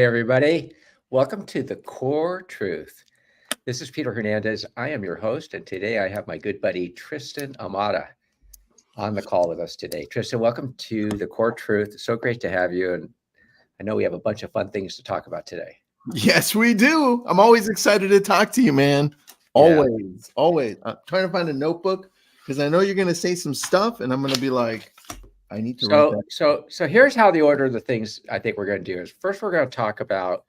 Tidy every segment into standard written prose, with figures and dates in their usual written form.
everybody. Welcome to The Core Truth. This is Peter Hernandez. I am your host, and today I have my good buddy Tristan Ahumada on the call with us today. Tristan, welcome to The Core Truth. So great to have you, and I know we have a bunch of fun things to talk about today. Yes, we do. I'm always excited to talk to you, man. Always. I'm trying to find a notebook because I know you're going to say some stuff, and I'm going to be like, I need to write that. So here's how the order of the things I think we're going to do is first we're going to talk about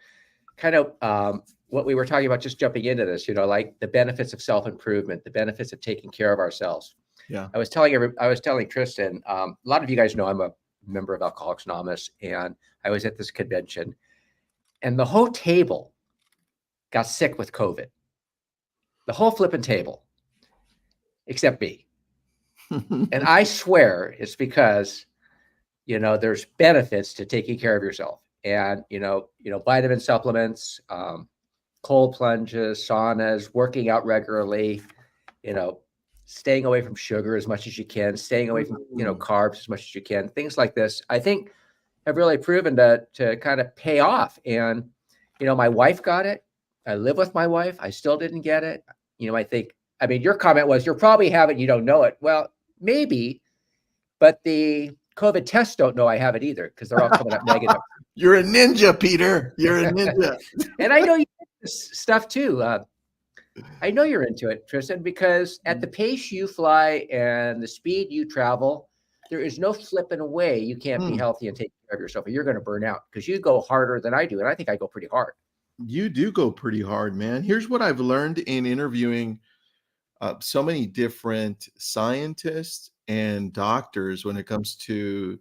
kind of what we were talking about, just jumping into this, like the benefits of self-improvement, the benefits of taking care of ourselves. Yeah. I was telling Tristan, a lot of you guys know I'm a member of Alcoholics Anonymous, and I was at this convention, and the whole table got sick with COVID. The whole flipping table, except me. And I swear it's because, there's benefits to taking care of yourself. And, vitamin supplements, cold plunges, saunas, working out regularly, staying away from sugar as much as you can, staying away from, carbs as much as you can, things like this, I think have really proven to kind of pay off. And, my wife got it. I live with my wife. I still didn't get it. Your comment was, you'll probably have it, you don't know it. Well, maybe, but the COVID tests don't know I have it either because they're all coming up negative. You're a ninja, Peter. You're a ninja. And I know you do this stuff too. I know you're into it, Tristan, because at the pace you fly and the speed you travel, there is no flipping away. You can't be healthy and take care of yourself, or you're going to burn out because you go harder than I do. And I think I go pretty hard. You do go pretty hard, man. Here's what I've learned in interviewing so many different scientists and doctors when it comes to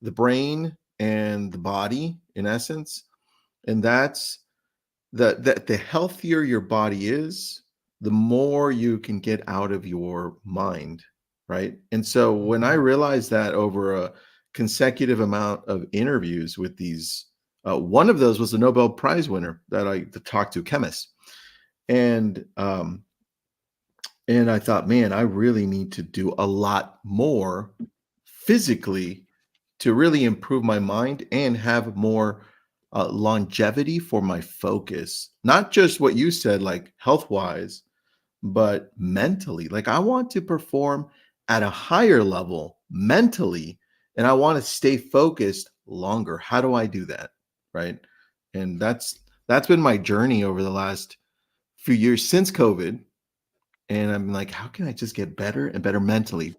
the brain and the body, in essence. And that's that the healthier your body is, the more you can get out of your mind, right? And so when I realized that over a consecutive amount of interviews with these, one of those was a Nobel Prize winner that I talked to, chemist. And I thought, man, I really need to do a lot more physically to really improve my mind and have more longevity for my focus. Not just what you said, like health-wise, but mentally. Like I want to perform at a higher level mentally, and I want to stay focused longer. How do I do that? Right. And that's been my journey over the last few years since COVID. And I'm like, how can I just get better and better mentally?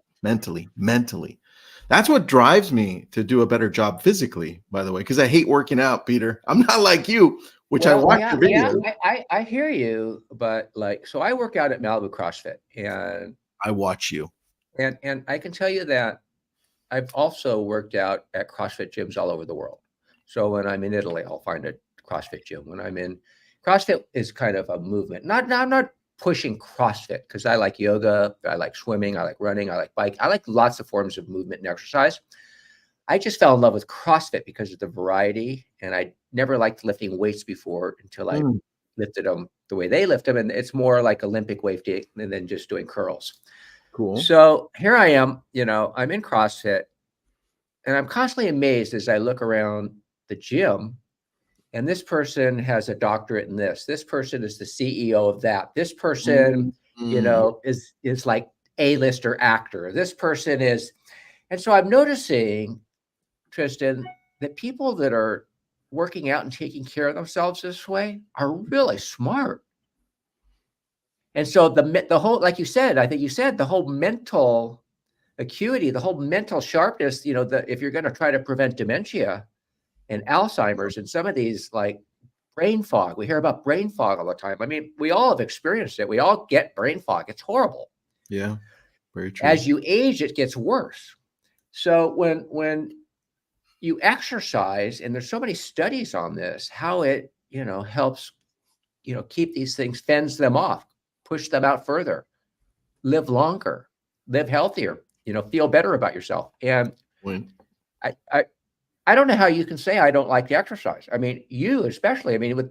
That's what drives me to do a better job physically, by the way, because I hate working out, Peter. I'm not like you, which I watch your videos. Yeah, I hear you, but so I work out at Malibu CrossFit, and I watch you. And I can tell you that I've also worked out at CrossFit gyms all over the world. So when I'm in Italy, I'll find a CrossFit gym. When I'm in CrossFit is kind of a movement. I'm not pushing CrossFit because I like yoga, I like swimming, I like running, I like bike. I like lots of forms of movement and exercise. I just fell in love with CrossFit because of the variety, and I never liked lifting weights before until I lifted them the way they lift them, and it's more like Olympic weightlifting than just doing curls. Cool. So here I am, I'm in CrossFit, and I'm constantly amazed as I look around the gym. And this person has a doctorate in this. This person is the CEO of that. This person, is like A-lister actor. This person is, and so I'm noticing, Tristan, that people that are working out and taking care of themselves this way are really smart. And so the whole, like you said, I think you said the whole mental acuity, the whole mental sharpness, if you're going to try to prevent dementia and Alzheimer's and some of these like brain fog. We hear about brain fog all the time. I mean, we all have experienced it. We all get brain fog. It's horrible. Yeah, very true. As you age, it gets worse. So when you exercise, and there's so many studies on this, how it, helps, keep these things, fends them off, push them out further, live longer, live healthier, feel better about yourself. And I don't know how you can say I don't like to exercise. I mean, you especially. I mean,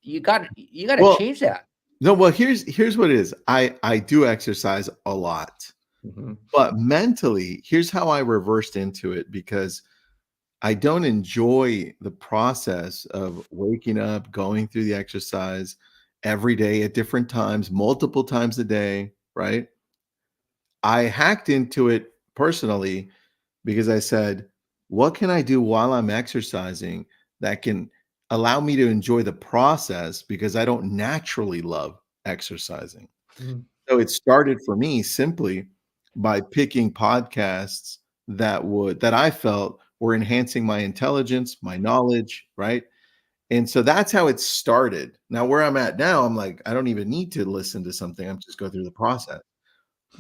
you got to change that. No, well, here's what it is. I do exercise a lot, but mentally, here's how I reversed into it, because I don't enjoy the process of waking up, going through the exercise every day at different times, multiple times a day, right? I hacked into it personally because I said, what can I do while I'm exercising that can allow me to enjoy the process because I don't naturally love exercising? Mhm. So it started for me simply by picking podcasts that I felt were enhancing my intelligence, my knowledge, right? And so that's how it started. Now where I'm at now, I'm like, I don't even need to listen to something. I'm just go through the process.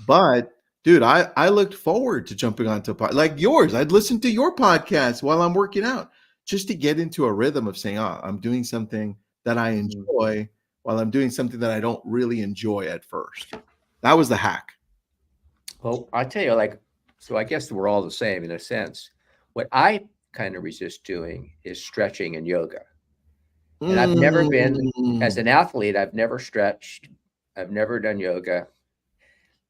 But dude, I looked forward to jumping onto like yours. I'd listen to your podcast while I'm working out just to get into a rhythm of saying, oh, I'm doing something that I Mhm. enjoy while I'm doing something that I don't really enjoy at first. That was the hack. Well, I tell you, like, so I guess we're all the same in a sense. What I kind of resist doing is stretching and yoga. And I've never been, as Mm. an athlete, I've never stretched, I've never done yoga,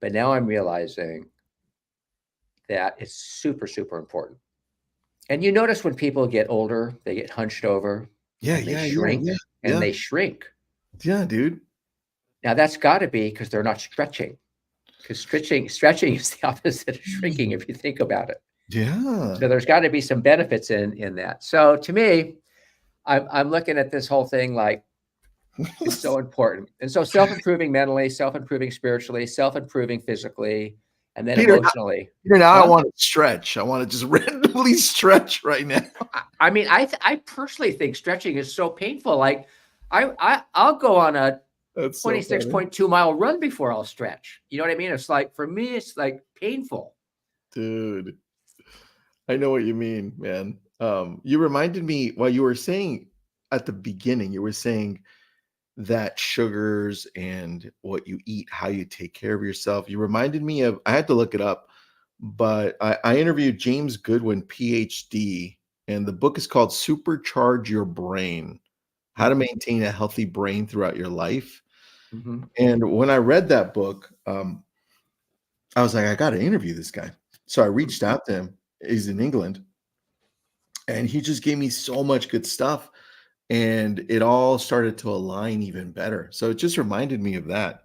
but now I'm realizing that it's super, super important. And you notice when people get older, they get hunched over Yeah, and they yeah, yeah, shrink yeah, and yeah, they shrink. yeah, dude. Now that's got to be because they're not stretching. Because stretching is the opposite of shrinking if you think about it. Yeah. So there's got to be some benefits in that. So to me, I'm looking at this whole thing like it's so important. And so self-improving mentally, self-improving spiritually, self-improving physically, and then Peter, emotionally. Peter, now I Huh? want to stretch. I want to just randomly stretch right now. I mean, I personally think stretching is so painful. Like I'll go on a That's so funny. 26.2 mile run before I'll stretch. You know what I mean? It's like for me, it's like painful. Dude, I know what you mean, man. You reminded me while you were saying at the beginning, you were saying that sugars and what you eat, how you take care of yourself. You reminded me of, I had to look it up, but I interviewed James Goodwin, PhD, and the book is called Supercharge Your Brain: How to Mhm, Maintain a Healthy Brain Throughout Your Life. mhm, And when I read that book, I was like, I got to interview this guy. So I mhm. reached out to him. He's in England, and he just gave me so much good stuff. And it all started to align even better. So it just reminded me of that.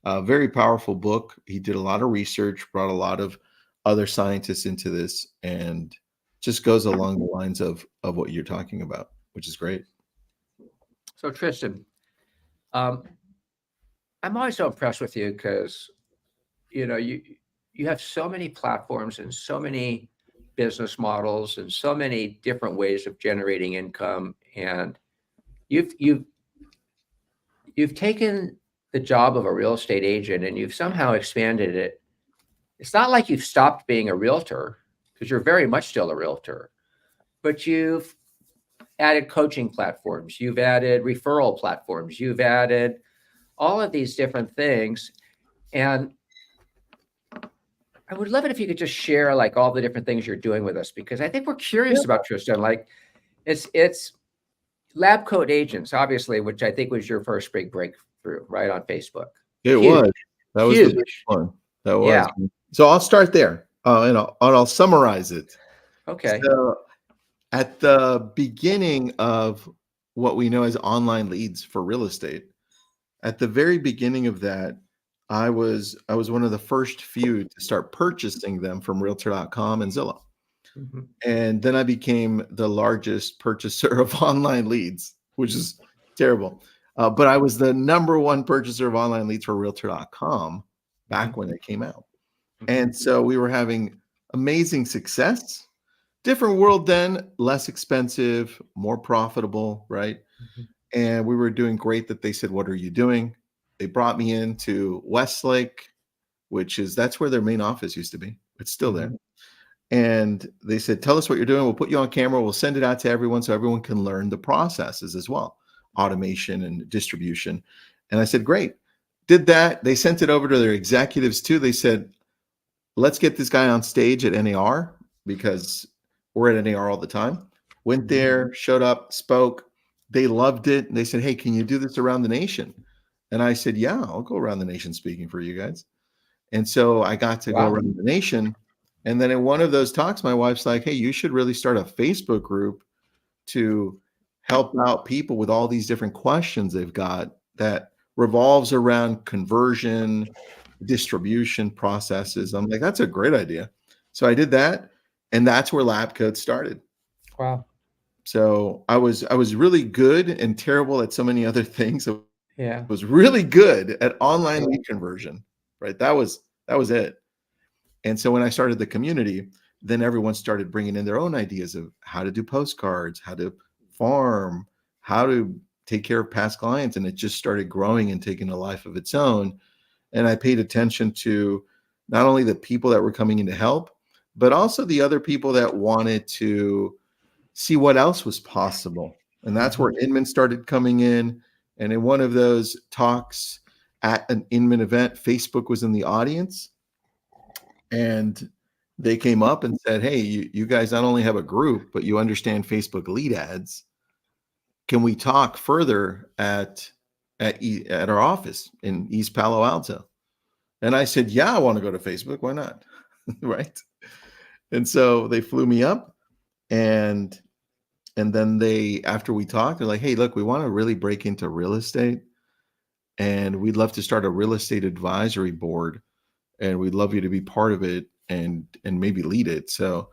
Very powerful book. He did a lot of research, brought a lot of other scientists into this, and just goes along the lines of what you're talking about, which is great. So Tristan, um, I'm always so impressed with you because you have so many platforms and so many business models and so many different ways of generating income, and you've you've you've taken the job of a real estate agent and you've somehow expanded it. It's not like you've stopped being a realtor because you're very much still a realtor, but you've added coaching platforms, you've added referral platforms, you've added all of these different things. And I would love it if you could just share like all the different things you're doing with us because I think we're Yeah, curious about Tristan. Like it's LabCoat Agents, obviously, which I think was your first big breakthrough, right on Facebook. it Huge, was. That was the big huge. one. That was. Yeah. So I'll start there, and I'll summarize it. Okay. So at the beginning of what we know as online leads for real estate, at the very beginning of that, I was one of the first few to start purchasing them from Realtor.com and Zillow. Mhm. And then I became the largest purchaser of online leads, which is terrible. But I was the number one purchaser of online leads for Realtor.com back Mhm. when it came out. Mhm. And so we were having amazing success. Different world then, less expensive, more profitable, right? Mhm. And we were doing great that they said, "What are you doing?" They brought me into Westlake, which is that's where their main office used to be. It's still there. Mhm. And they said, "Tell us what you're doing. We'll put you on camera. We'll send it out to everyone so everyone can learn the processes as well, automation and distribution." And I said, "Great." Did that. They sent it over to their executives too. They said, "Let's get this guy on stage at NAR because we're at NAR all the time." Went Mhm. there, showed up, spoke. They loved it. They said, "Hey, can you do this around the nation?" And I said, "Yeah, I'll go around the nation speaking for you guys." And so I got to go Wow. around the nation And then in one of those talks, my wife's like, hey, you should really start a Facebook group to help out people with all these different questions they've got that revolves around conversion, distribution processes. I'm like, that's a great idea. So I did that, and that's where LabCoat started. Wow. So I was really good and terrible at so many other things. I Yeah. was really good at online lead conversion, right? That was it. And so when I started the community, then everyone started bringing in their own ideas of how to do postcards, how to farm, how to take care of past clients. And it just started growing and taking a life of its own. And I paid attention to not only the people that were coming in to help, but also the other people that wanted to see what else was possible. And that's where Inman started coming in. And in one of those talks at an Inman event, Facebook was in the audience. And they came up and said, hey, you guys not only have a group, but you understand Facebook lead ads. Can we talk further at our office in East Palo Alto? And I said, yeah, I want to go to Facebook. Why not? Right. And so they flew me up, and then after we talked, they're like, hey, look, we want to really break into real estate, and we'd love to start a real estate advisory board, and we'd love you to be part of it and maybe lead it. So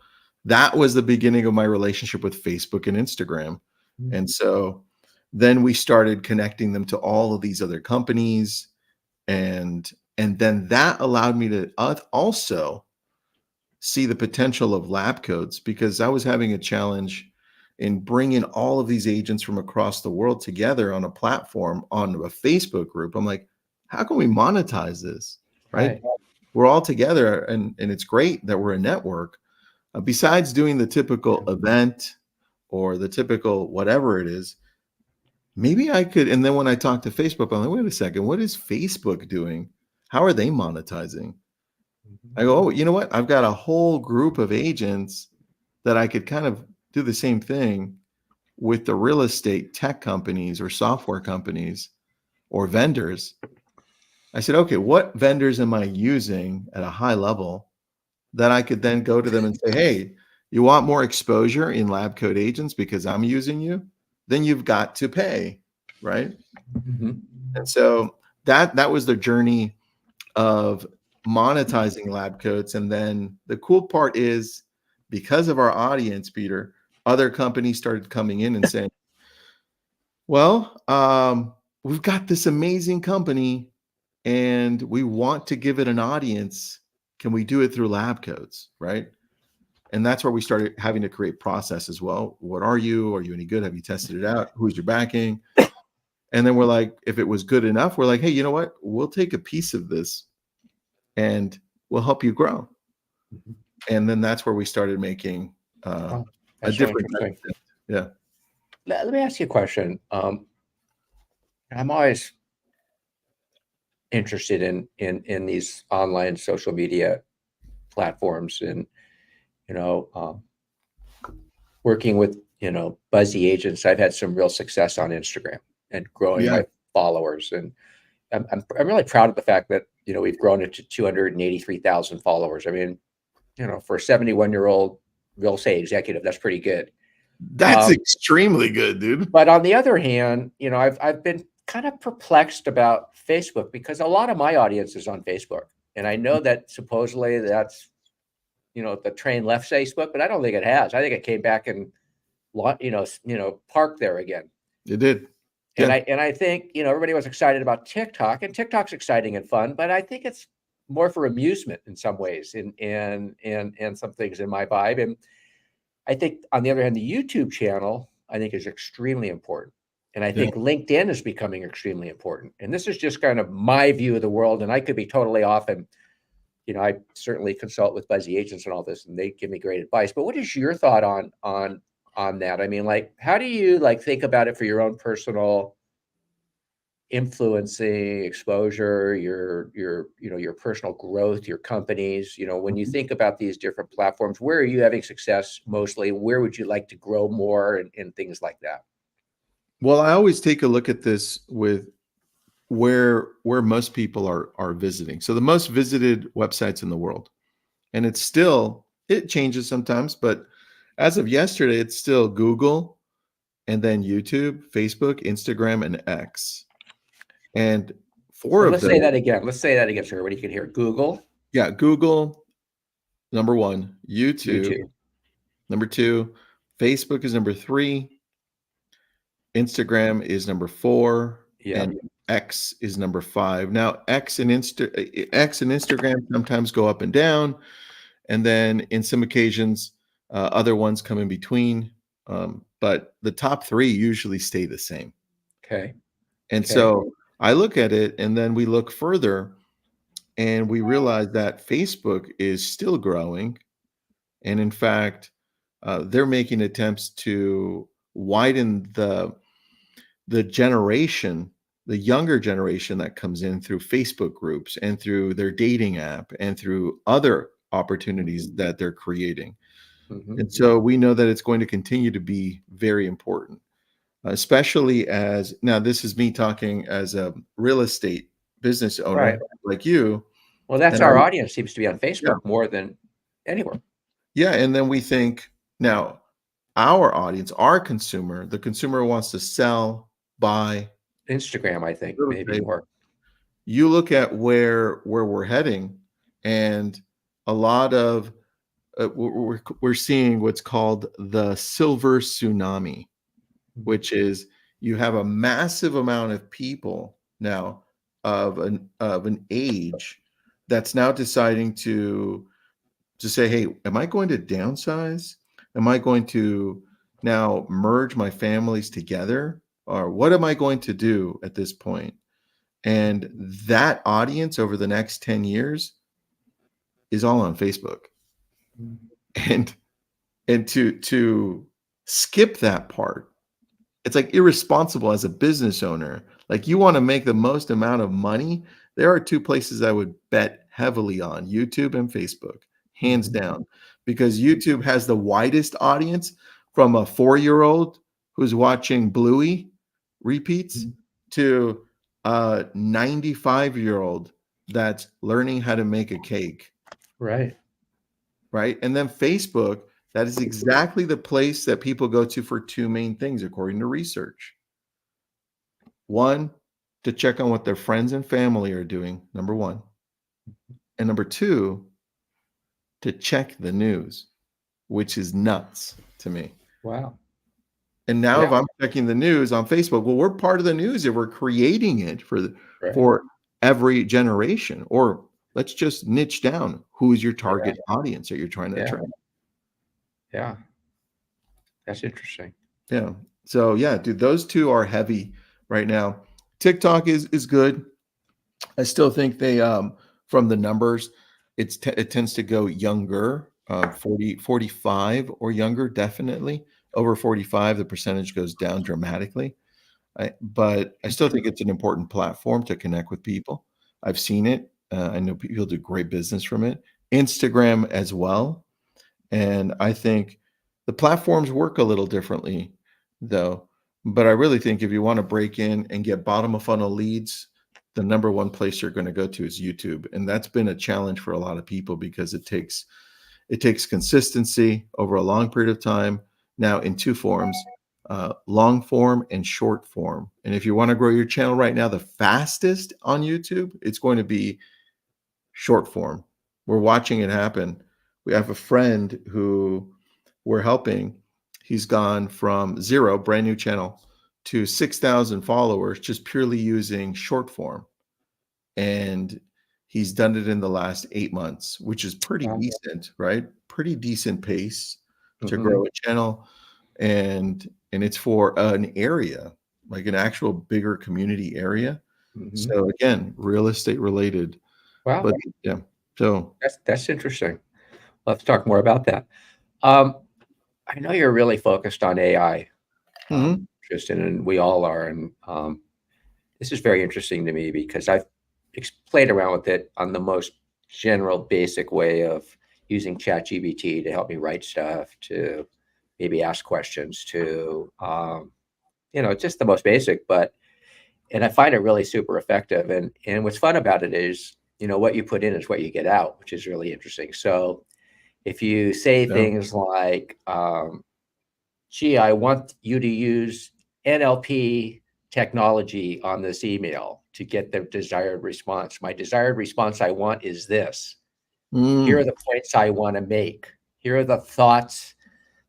that was the beginning of my relationship with Facebook and Instagram. And so then we started connecting them to all of these other companies, and then that allowed me to also see the potential of LabCoats, because I was having a challenge in bringing all of these agents from across the world together on a platform, on a Facebook group. I'm like, how can we monetize this? Right? We're all together, and it's great that we're a network. Besides doing the typical event or the typical whatever it is, maybe I could. And then when I talked to Facebook, I'm like, wait a second, what is Facebook doing? How are they monetizing? I go, oh, you know what? I've got a whole group of agents that I could kind of do the same thing with the real estate tech companies or software companies or vendors. I said, okay, what vendors am I using at a high level that I could then go to them and say, hey, you want more exposure in LabCoat Agents because I'm using you? Then you've got to pay, right? And so that was the journey of monetizing LabCoats. And then the cool part is, because of our audience, Peter, other companies started coming in and saying, well, we've got this amazing company and we want to give it an audience. Can we do it through LabCoats, right? And that's where we started having to create process as well. What are you? Are you any good? Have you tested it out? Who's your backing? And then we're like, if it was good enough, we're like, hey, you know what? We'll take a piece of this and we'll help you grow. And then that's where we started making a That's different really interesting. yeah. Let me ask you a question. I'm always interested in these online social media platforms, and working with buzzy agents. I've had some real success on Instagram and growing Yeah. my followers, and I'm really proud of the fact that we've grown it to 283,000 followers. I mean, for a 71-year-old real estate executive, that's pretty good. That's extremely good, dude. But on the other hand, I've been kind of perplexed about Facebook, because a lot of my audience is on Facebook, and I know that supposedly that's the train left Facebook, but I don't think it has. I think it came back and parked there again. It did. And Yeah. I think everybody was excited about TikTok, and TikTok's exciting and fun, but I think it's more for amusement in some ways, and some things in my vibe. And I think, on the other hand, the YouTube channel, I think, is extremely important. And I think LinkedIn is becoming extremely important. And this is just kind of my view of the world, and I could be totally off. And, I certainly consult with buzzy agents and all this, and they give me great advice. But what is your thought on that? I mean, like, how do you think about it for your own personal influencing exposure, your personal growth, your companies, when you think about these different platforms, where are you having success mostly? Where would you like to grow more, and things like that? Well, I always take a look at this with where most people are visiting. So the most visited websites in the world and it changes sometimes, but as of yesterday, it's still Google and then YouTube, Facebook, Instagram, and X. And four So of let's say those, that again. Let's say that again so everybody can hear. Google, yeah, Google, number one, YouTube, YouTube. number two, Facebook is number three, Instagram is number four, Yeah. and X is number five. Now, X and Instagram sometimes go up and down, and then in some occasions, other ones come in between. But the top three usually stay the same. Okay. And Okay. so I look at it, and then we look further, and we realize that Facebook is still growing. And in fact, they're making attempts to widen the generation, the younger generation that comes in through Facebook groups and through their dating app and through other opportunities that they're creating. Hmm. And so we know that it's going to continue to be very important, especially as now, this is me talking as a real estate business owner Right. like you. Well, that's And I, our audience seems to be on yeah, Facebook more than anywhere. yeah. And then we think now our audience, our consumer, the consumer wants to sell, buy, Instagram, I think, real maybe estate. more. You look at where we're heading, and a lot of we're seeing what's called the silver tsunami, which is you have a massive amount of people now of an age that's now deciding to say, hey, am I going to downsize? Am I going to now merge my families together? Or what am I going to do at this point? And that audience over the next 10 years is all on Facebook. And to skip that part, it's like irresponsible as a business owner. Like, you want to make the most amount of money. There are two places I would bet heavily on: YouTube and Facebook, hands Mhm. down, because YouTube has the widest audience, from a 4-year-old who's watching Bluey repeats Mhm. to a 95-year-old that's learning how to make a cake, Right. right? And then Facebook, that is exactly the place that people go to for two main things, according to research. One, to check on what their friends and family are doing, number one. And number two, to check the news, which is nuts to me. Wow. And now if Yeah. I'm checking the news on Facebook, well, we're part of the news if we're creating it Right. for every generation. Or let's just niche down, who is your Yeah. target audience that you're trying to Yeah. attract. Yeah. That's interesting. Yeah. So yeah, dude, those two are heavy right now. TikTok is good. I still think they from the numbers, it tends to go younger, 40, 45 or younger, definitely. Over 45, the percentage goes down dramatically. But I still think it's an important platform to connect with people. I've seen it. I know people do great business from it. Instagram as well. And I think the platforms work a little differently, though. But I really think if you want to break in and get bottom of funnel leads, the number one place you're going to go to is YouTube. And that's been a challenge for a lot of people because it takes consistency over a long period of time. Now in two forms, long form and short form. And if you want to grow your channel right now, the fastest on YouTube, it's going to be short form. We're watching it happen. We have a friend who we're helping. He's gone from zero, brand new channel, to 6,000 followers just purely using short form. And he's done it in the last 8 months, which is pretty Wow. decent, right? Pretty decent pace to Hmm. grow a channel. And it's for an area, like an actual bigger community area. Hmm. So again, real estate related. Wow. But yeah, so That's interesting. Let's talk more about that. Um, I know you're really focused on AI, mhm, Tristan, and we all are. And this is very interesting to me because I've played around with it on the most general, basic way of using ChatGPT to help me write stuff, to maybe ask questions, to just the most basic. And I find it really super effective. And what's fun about it is what you put in is what you get out, which is really interesting. So if you say Yeah. things like, gee, I want you to use NLP technology on this email to get the desired response. My desired response I want is this. Here are Mm, the points I want to make. Here are the thoughts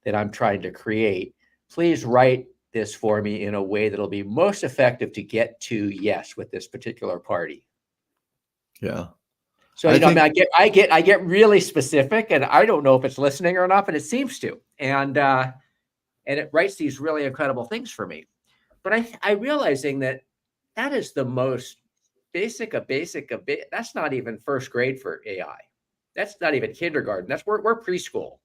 that I'm trying to create. Please write this for me in a way that'll be most effective to get to yes with this particular party. yeah. So, I I mean, think, I get really specific, and I don't know if it's listening or not, but it seems to. And it writes these really incredible things for me. But I realizing that is the most basic, that's not even first grade for AI. That's not even kindergarten. We're preschool.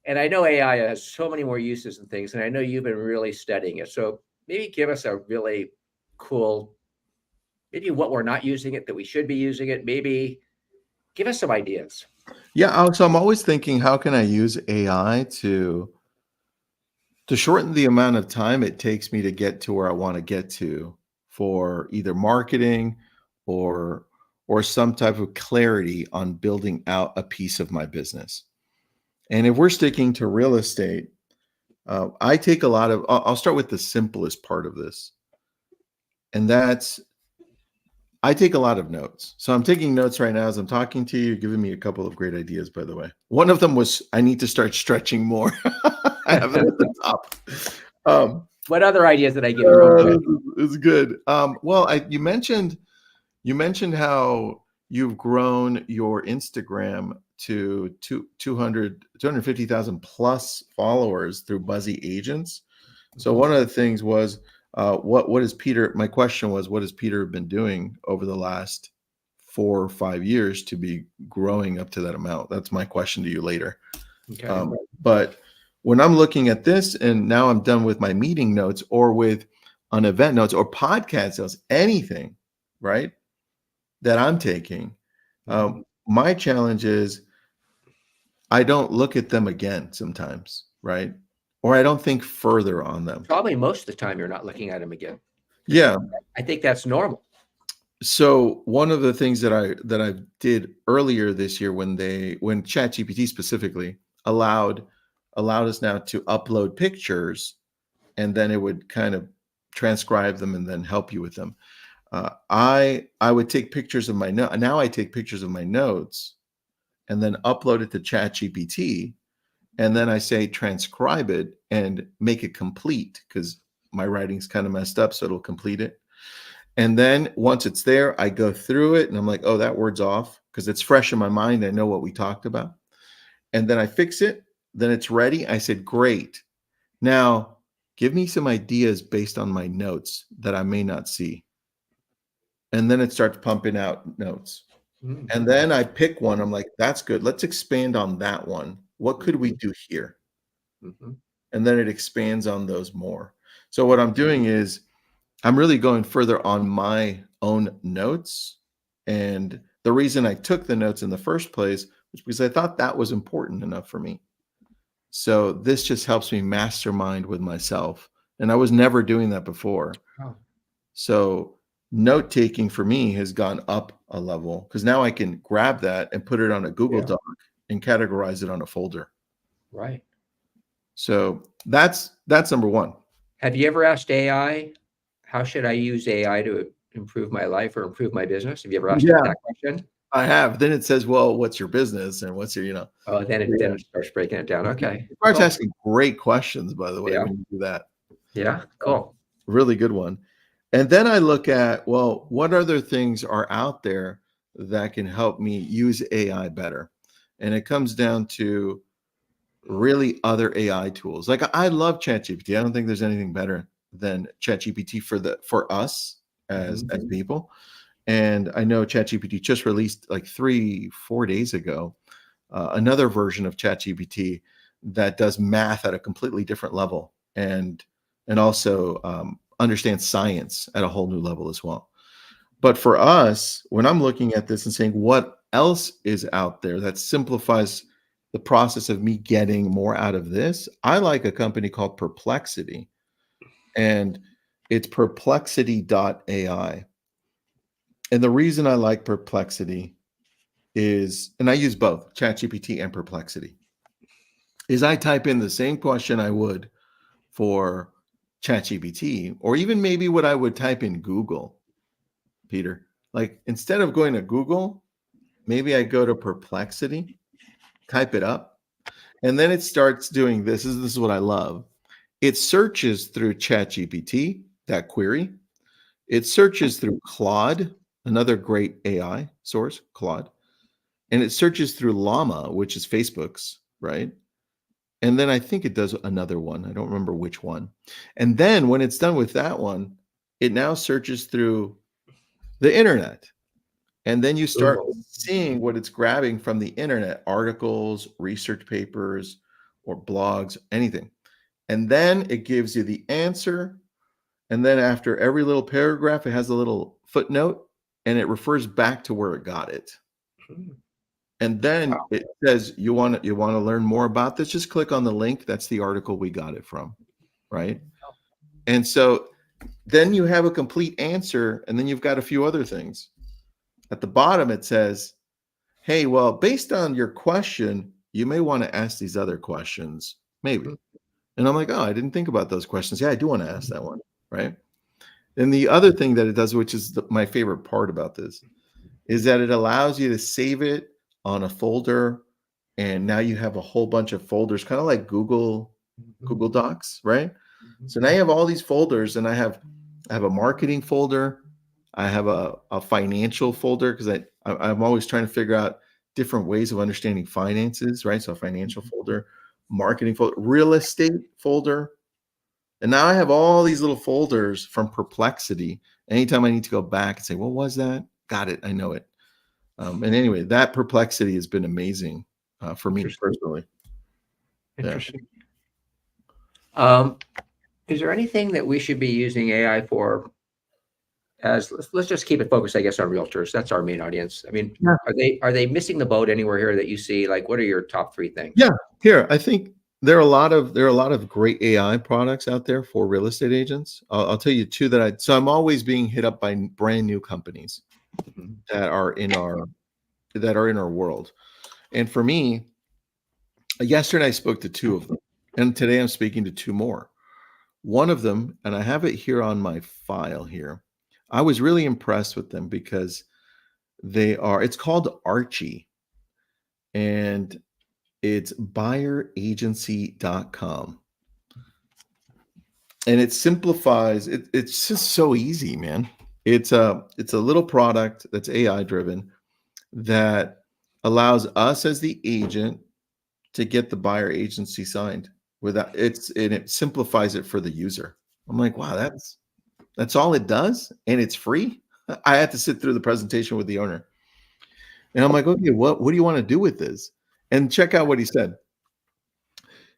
And I know AI has so many more uses and things, and I know you've been really studying it. So maybe give us a really cool, maybe what we're not using it, that we should be using it. Maybe give us some ideas. yeah. So I'm always thinking, how can I use AI to shorten the amount of time it takes me to get to where I want to get to for either marketing or or some type of clarity on building out a piece of my business. And if we're sticking to real estate, I take a lot of. I'll start with the simplest part of this, and that's I take a lot of notes. So I'm taking notes right now as I'm talking to you. You're giving me a couple of great ideas, by the way. One of them was I need to start stretching more. I have it at the top. Um, What other ideas did I give you real quick? it's good. Well, you mentioned how you've grown your Instagram to 250,000 plus followers through Buzzy Agents. So one of the things was, what is Peter? My question was, what has Peter been doing over the last 4 or 5 years to be growing up to that amount? That's my question to you later. Okay. But when I'm looking at this, and now I'm done with my meeting notes or with an event notes or podcast notes, anything, right, that I'm taking, my challenge is I don't look at them again sometimes, right? Or I don't think further on them. Probably most of the time you're not looking at them again. Yeah. I think that's normal. So one of the things that I did earlier this year when ChatGPT specifically allowed us now to upload pictures, and then it would kind of transcribe them and then help you with them. I would take pictures of my note. Now I take pictures of my notes and then upload it to ChatGPT, and then I say transcribe it and make it complete because my writing's kind of messed up, so it'll complete it. And then once it's there, I go through it and I'm like, oh, that word's off because it's fresh in my mind. I know what we talked about. And then I fix it. Then it's ready. I said, great. Now give me some ideas based on my notes that I may not see. And then it starts pumping out notes. And then I pick one. I'm like, that's good. Let's expand on that one. What could we do here? And then it expands on those more. So what I'm doing is I'm really going further on my own notes. And the reason I took the notes in the first place was because I thought that was important enough for me. So this just helps me mastermind with myself. And I was never doing that before. Oh. So note taking for me has gone up a level because now I can grab that and put it on a Google Doc and categorize it on a folder. Right. So that's number one. Have you ever asked AI, how should I use AI to improve my life or improve my business? Have you ever asked it that question? I have. Then it says, well, what's your business and what's your, Oh, then it starts breaking it down. Okay. It starts Cool. asking great questions, by the way, Yeah. when you do that. Yeah. Cool. Really good one. And then I look at, well, what other things are out there that can help me use AI better? And it comes down to really other AI tools. Like I love ChatGPT. I don't think there's anything better than ChatGPT for us as people. And I know ChatGPT just released like 3-4 days ago another version of ChatGPT that does math at a completely different level and also understands science at a whole new level as well. But for us, when I'm looking at this and saying what else is out there that simplifies the process of me getting more out of this, I like a company called Perplexity, and it's perplexity.ai. And the reason I like Perplexity is, and I use both ChatGPT and Perplexity, is I type in the same question I would for ChatGPT, or even maybe what I would type in Google, Peter. Like instead of going to Google, maybe I go to Perplexity, type it up, and then it starts doing this. This is what I love. It searches through ChatGPT, that query. It searches through Claude, another great AI source, Claude. And it searches through Llama, which is Facebook's, right? And then I think it does another one. I don't remember which one. And then when it's done with that one, it now searches through the internet. And then you start Google. seeing what it's grabbing from the internet, articles, research papers, or blogs, anything. And then it gives you the answer. And then after every little paragraph, it has a little footnote and it refers back to where it got it. And then Wow. it says, you want to learn more about this? Just click on the link. That's the article we got it from, right? And so then you have a complete answer, and then you've got a few other things. At the bottom, it says, hey, well, based on your question, you may want to ask these other questions, maybe. And I'm like, oh, I didn't think about those questions. Yeah, I do want to ask that one, right? And the other thing that it does, which is my favorite part about this, is that it allows you to save it on a folder, and now you have a whole bunch of folders, kind of like Google Docs, right? So now you have all these folders, and I have a marketing folder, I have a financial folder because I'm always trying to figure out different ways of understanding finances, right? So a financial folder, marketing folder, real estate folder. And now I have all these little folders from Perplexity. Anytime I need to go back and say, what was that? Got it. I know it. And anyway, that Perplexity has been amazing for me personally. Interesting. Is there anything that we should be using AI for? As let's just keep it focused, I guess, on realtors. That's our main audience. I mean, Yeah. are they missing the boat anywhere here that you see? Like, what are your top 3 things? Yeah. Here, I think there are a lot of great AI products out there for real estate agents. I'll tell you 2 that so I'm always being hit up by brand new companies that are in our world. And for me, yesterday I spoke to 2 of them, and today I'm speaking to 2 more. One of them, and I have it here on my file here, I was really impressed with them because it's called Archie, and it's buyeragency.com. And it simplifies it's just so easy, man. It's a little product that's AI driven that allows us as the agent to get the buyer agency signed without and it simplifies it for the user. I'm like, wow, that's all it does, and it's free. I had to sit through the presentation with the owner, and I'm like, okay, what do you want to do with this? And check out what he said.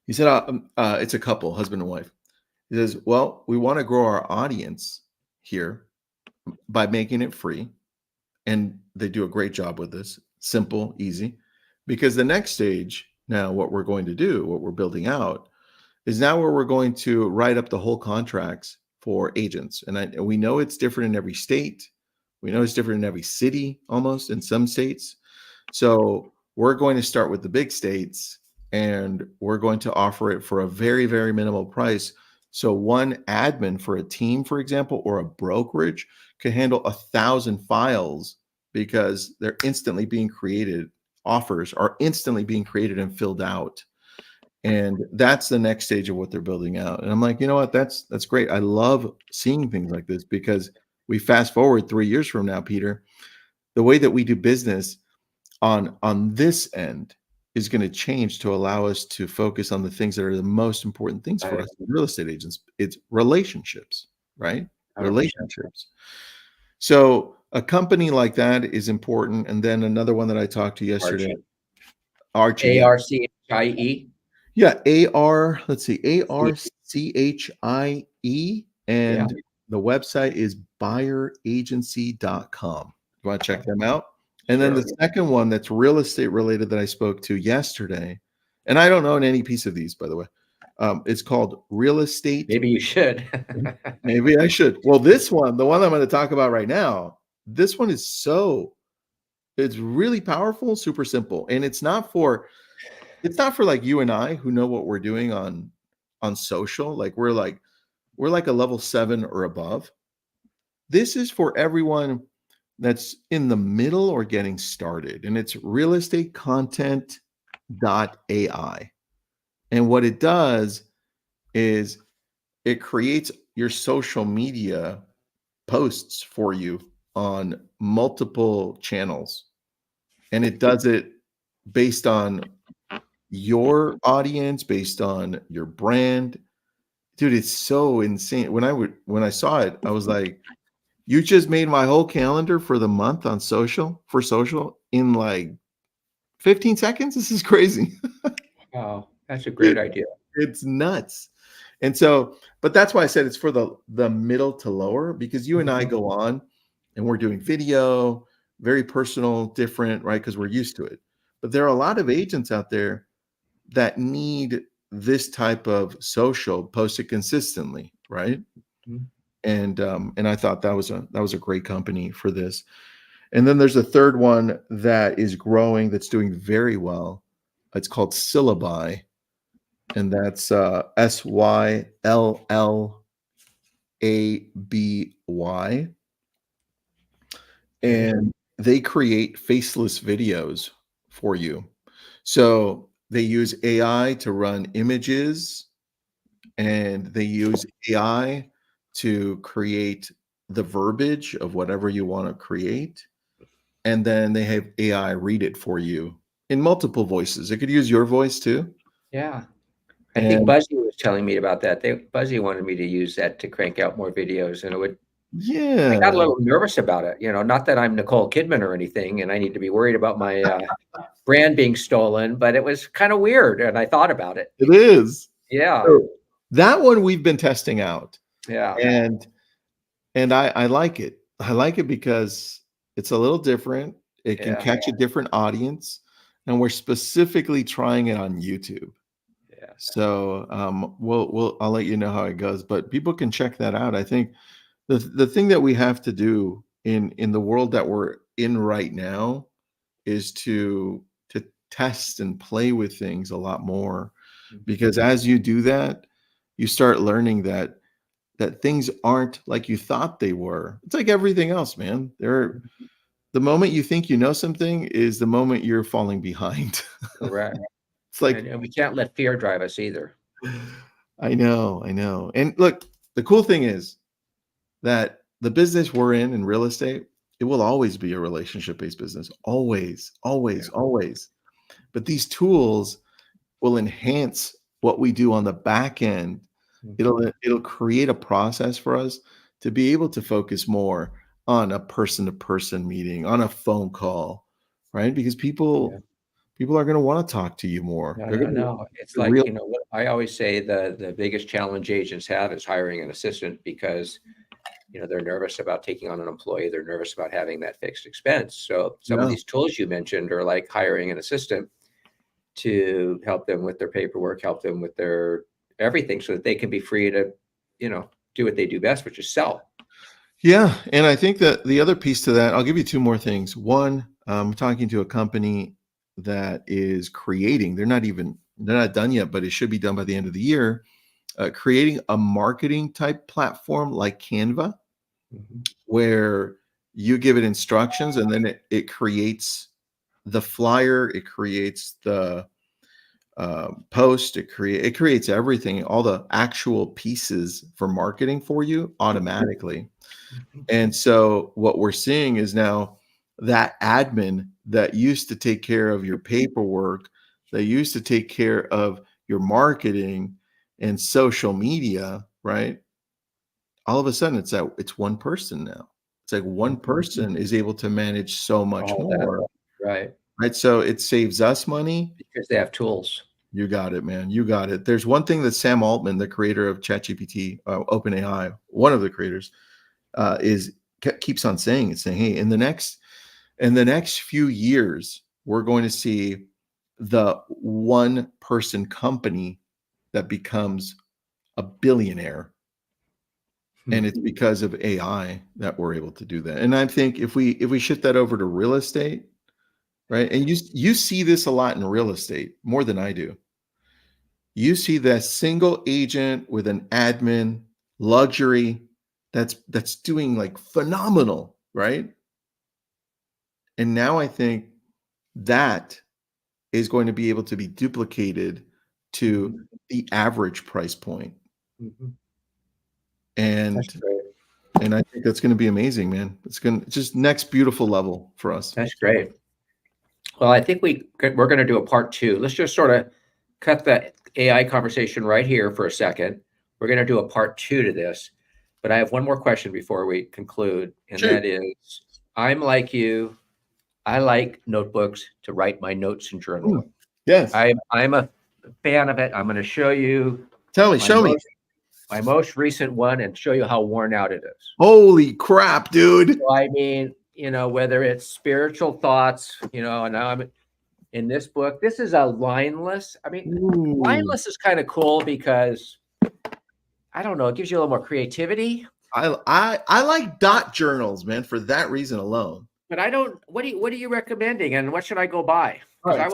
He said, it's a couple, husband and wife. He says, well, we want to grow our audience here by making it free. And they do a great job with this. Simple, easy. Because the next stage, now what we're going to do, what we're building out, is now where we're going to write up the whole contracts for agents. And we know it's different in every state. We know it's different in every city, almost in some states. So we're going to start with the big states, and we're going to offer it for a very, very minimal price. So one admin for a team, for example, or a brokerage can handle 1,000 files because they're instantly being created. Offers are instantly being created and filled out. And that's the next stage of what they're building out. And I'm like, you know what? That's great. I love seeing things like this because we fast forward 3 years from now, Peter, the way that we do business on this end is going to change to allow us to focus on the things that are the most important things for us as real estate agents. It's relationships, right? 100%. Relationships. So a company like that is important. And then another one that I talked to yesterday, Archie. ARCHIE. Yeah, let's see, ARCHIE. And the website is buyeragency.com. You want to check them out? And then the second one that's real estate related that I spoke to yesterday, and I don't own any piece of these, by the way. It's called Real Estate. Maybe you should. Maybe I should. Well, this one, the one I'm going to talk about right now, This one is it's really powerful, super simple. And it's not for like you and I who know what we're doing on social. Like we're like a level 7 or above. This is for everyone that's in the middle or getting started. And it's realestatecontent.ai. And what it does is it creates your social media posts for you on multiple channels. And it does it based on your audience, based on your brand. Dude, it's so insane. When I saw it, I was like, you just made my whole calendar for the month on social in like 15 seconds. This is crazy. Wow, that's a great idea. It's nuts. And so, but that's why I said it's for the middle to lower, because you and I Mhm. go on and we're doing video, very personal, different, right? Because we're used to it. But there are a lot of agents out there that need this type of social posted consistently, right? Mhm. And I thought that was a great company for this. And then there's a third one that is growing, that's doing very well. It's called Syllabi, and that's Syllaby, Okay. and they create faceless videos for you. So they use AI to run images, and they use AI to create the verbiage of whatever you want to create. And then they have AI read it for you in multiple voices. It could use your voice too. Yeah. I think And Buzzy was telling me about that. Buzzy wanted me to use that to crank out more videos, and I got a yeah, little nervous about it. Not that I'm Nicole Kidman or anything, and I need to be worried about my brand being stolen, but it was kind of weird, and I thought about it. it is. Yeah, So that one we've been testing out, yeah, and I like it. I like it because it's a little different. It can yeah, catch a different audience, and we're specifically trying it on YouTube. yeah, So I'll let you know how it goes, but people can check that out. I think the thing that we have to do in the world that we're in right now is to test and play with things a lot more, mhm, because as you do that, you start learning that things aren't like you thought they were. It's like everything else, man. mhm. The moment you think you know something is the moment you're falling behind. Correct. It's like, And we can't let fear drive us either. I know. And look, the cool thing is that the business we're in real estate, it will always be a relationship-based business. Always, Yeah. always, always. But these tools will enhance what we do on the back end. Mhm. It'll create a process for us to be able to focus more on a person-to-person meeting, on a phone call, right? Because Yeah. people are going to want to talk to you more. No, They're no, going to want no. It's the like, real. what I always say, the biggest challenge agents have is hiring an assistant because they're nervous about taking on an employee. They're nervous about having that fixed expense. So some of Yeah. these tools you mentioned are like hiring an assistant to help them with their paperwork, help them with their everything so that they can be free to, do what they do best, which is sell. Yeah, and I think that the other piece to that, I'll give you two more things. One, I'm talking to a company that is creating, they're not done yet, but it should be done by the end of the year, creating a marketing type platform like Canva, Mhm. where you give it instructions and then it creates the flyer, it creates the post, it creates everything, all the actual pieces for marketing for you automatically. Mhm. And so what we're seeing is now that admin that used to take care of your paperwork, that used to take care of your marketing and social media, right? All of a sudden it's one person now. It's like one Mhm. person is able to manage so much All that, more, right? right? So it saves us money. Because they have tools. You got it, man. You got it. There's one thing that Sam Altman, the creator of ChatGPT, OpenAI, one of the creators, keeps on saying, it's saying, hey, in the next few years, we're going to see the one person company that becomes a billionaire. And it's because of AI that we're able to do that. And I think if we shift that over to real estate, right? And you see this a lot in real estate more than I do. You see that single agent with an admin luxury that's doing like phenomenal, right? And now I think that is going to be able to be duplicated to the average price point. And I think that's going to be amazing, man. It's going to just next beautiful level for us. That's great. Well, I think we're going to do a part 2. Let's just sort of cut the AI conversation right here for a second. We're going to do a part 2 to this, but I have one more question before we conclude, and that is, I'm like you. I like notebooks to write my notes and journal. Yes, I'm a fan of it. I'm going to show you. show me my most recent one and show you how worn out it is. Holy crap, dude! So, I mean, whether it's spiritual thoughts, and now I'm in this book. This is a lineless. I mean, lineless is kind of cool because I don't know. It gives you a little more creativity. I like dot journals, man, for that reason alone. But I don't. What are you recommending, and what should I go buy? Because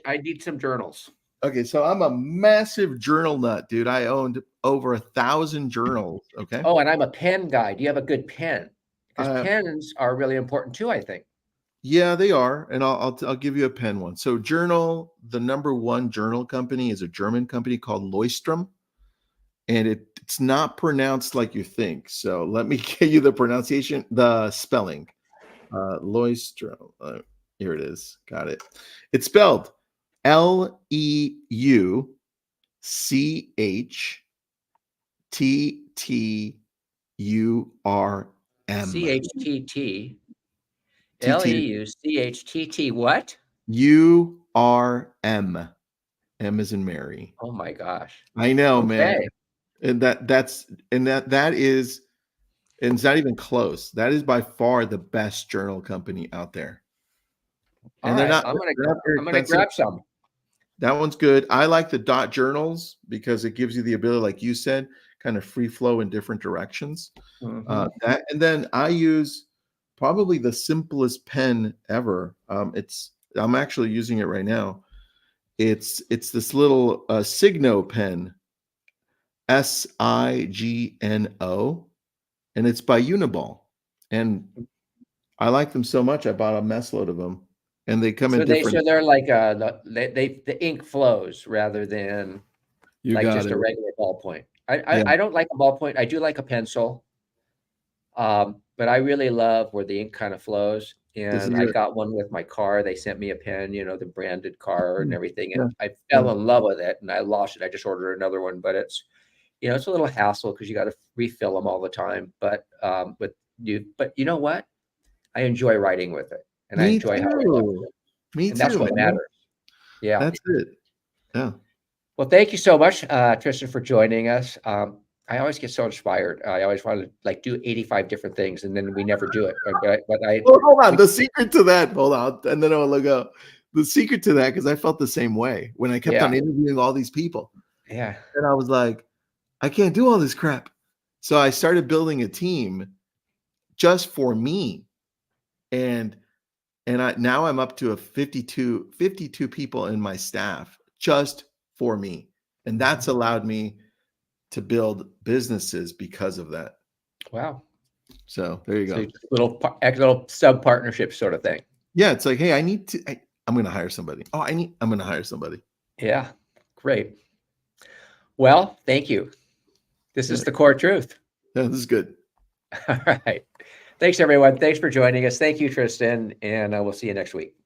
I need some journals. Okay, so I'm a massive journal nut, dude. I owned over 1,000 journals. Okay. Oh, and I'm a pen guy. Do you have a good pen? Because pens are really important too, I think. Yeah, they are, and I'll give you a pen one. So, journal, the #1 journal company is a German company called Leuchtturm, and it's not pronounced like you think. So, let me give you the pronunciation, the spelling. Leuchtturm. Here it is. Got it. It's spelled LEUCHTTURM. CHTT. LEUCHTT. What? URM. M as in Mary. Oh my gosh. I know, man. And that is, and it's not even close. That is by far the best journal company out there. And they're not. I'm gonna grab some. That one's good. I like the dot journals because it gives you the ability, like you said, kind of free flow in different directions. And then I use probably the simplest pen ever. I'm actually using it right now. It's this little Signo pen, SIGNO, and it's by Uniball. And I like them so much. I bought a mess load of them, and they come in different. So they're like the ink flows rather than just a regular ballpoint. I don't like a ballpoint. I do like a pencil, but I really love where the ink kind of flows. And I got one with my car. They sent me a pen, the branded car and everything. And I fell in love with it, and I lost it. I just ordered another one, but it's a little hassle because you got to refill them all the time. But you know what? I enjoy writing with it, and I enjoy how it looks. Me too. That's what matters. Yeah, that's it. Yeah. Well, thank you so much, Tristan, for joining us. I always get so inspired. I always want to do 85 different things, and then we never do it. Hold on. The secret to that, hold on, and then I'll look up. The secret to that, because I felt the same way when I kept on interviewing all these people. Yeah. And I was like, I can't do all this crap. So I started building a team just for me. And now I'm up to a 52 people in my staff just for me. And that's allowed me to build businesses because of that. Wow. So there you go. So little sub partnership sort of thing. Yeah. It's like, hey, I'm going to hire somebody. I'm going to hire somebody. Yeah. Great. Well, thank you. This is the core truth. Yeah, this is good. All right. Thanks, everyone. Thanks for joining us. Thank you, Tristan. And we'll see you next week.